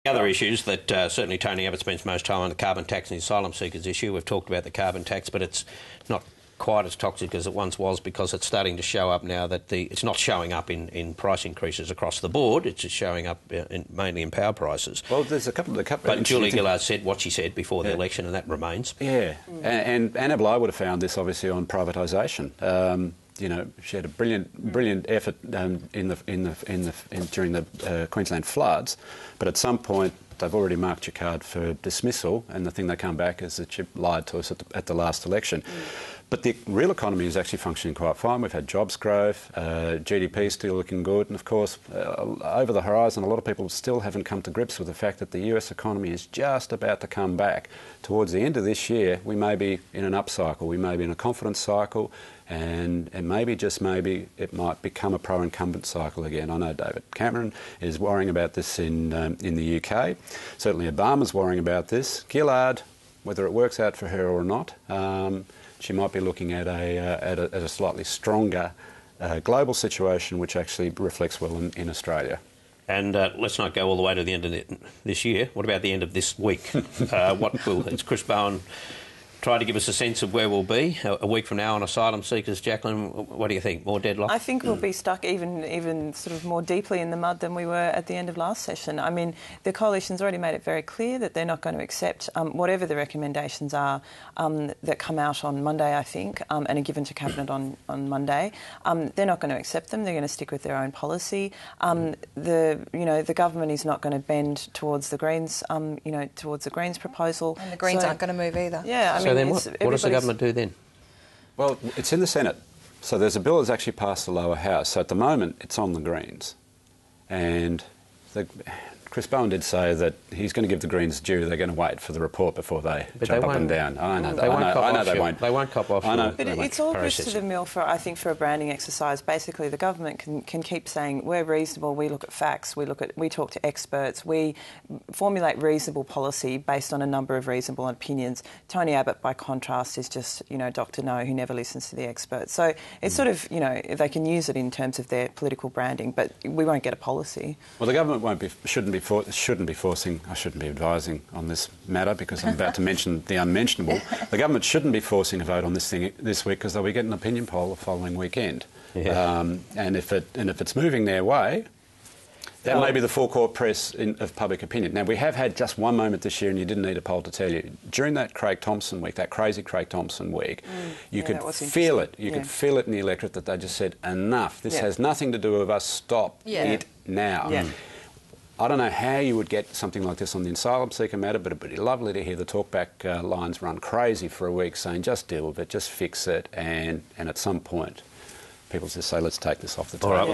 The other issues that certainly Tony Abbott spends most time on, the carbon tax and the asylum seekers issue. We've talked about the carbon tax, but it's not quite as toxic as it once was, because it's starting to show up now that it's not showing up in price increases across the board. It's just showing up mainly in power prices. Well, there's a couple. But Julia Gillard said what she said before the election, and that remains. Yeah, and Anna Bligh would have found this obviously on privatisation. You know, she had a brilliant effort during the Queensland floods, but at some point they've already marked your card for dismissal, and the thing they come back is that you lied to us at the last election. But the real economy is actually functioning quite fine. We've had jobs growth, GDP still looking good, and of course, over the horizon, a lot of people still haven't come to grips with the fact that the US economy is just about to come back. Towards the end of this year, we may be in an upcycle, we may be in a confidence cycle, and maybe, just maybe, it might become a pro-incumbent cycle again. I know David Cameron is worrying about this in the UK. Certainly Obama's worrying about this. Gillard, whether it works out for her or not, she might be looking at a slightly stronger global situation, which actually reflects well in Australia. And let's not go all the way to the end of this year. What about the end of this week? It's Chris Bowen try to give us a sense of where we'll be a week from now on asylum seekers. Jacqueline, what do you think? More deadlock? I think we'll be stuck even sort of more deeply in the mud than we were at the end of last session. I mean, the coalition's already made it very clear that they're not going to accept whatever the recommendations are that come out on Monday, I think, and are given to Cabinet on Monday. They're not going to accept them. They're going to stick with their own policy. The government is not going to bend towards the Greens, towards the Greens proposal. And the Greens aren't going to move either. Yeah, I mean, then what does the government do then? Well, it's in the Senate. So there's a bill that's actually passed the lower house. So at the moment, it's on the Greens. And Chris Bowen did say that he's going to give the Greens due. They're going to wait for the report before they jump up and down. I know they won't. They won't cop off. I know. But it's all grist to the mill for a branding exercise. Basically, the government can keep saying we're reasonable. We look at facts. We talk to experts. We formulate reasonable policy based on a number of reasonable opinions. Tony Abbott, by contrast, is just Dr. No, who never listens to the experts. So it's sort of they can use it in terms of their political branding, but we won't get a policy. Well, the government shouldn't be forcing. I shouldn't be advising on this matter because I'm about to mention the unmentionable. The government shouldn't be forcing a vote on this thing this week because they'll be getting an opinion poll the following weekend. Yeah. And if it's moving their way, that may be the forecourt press of public opinion. Now, we have had just one moment this year, and you didn't need a poll to tell you. During that Craig Thompson week, that crazy Craig Thompson week, you could feel it. You could feel it in the electorate that they just said, enough. This has nothing to do with us. Stop it now. Yeah. I don't know how you would get something like this on the asylum seeker matter, but it would be lovely to hear the talkback lines run crazy for a week saying, just deal with it, just fix it, and at some point, people just say, let's take this off the table.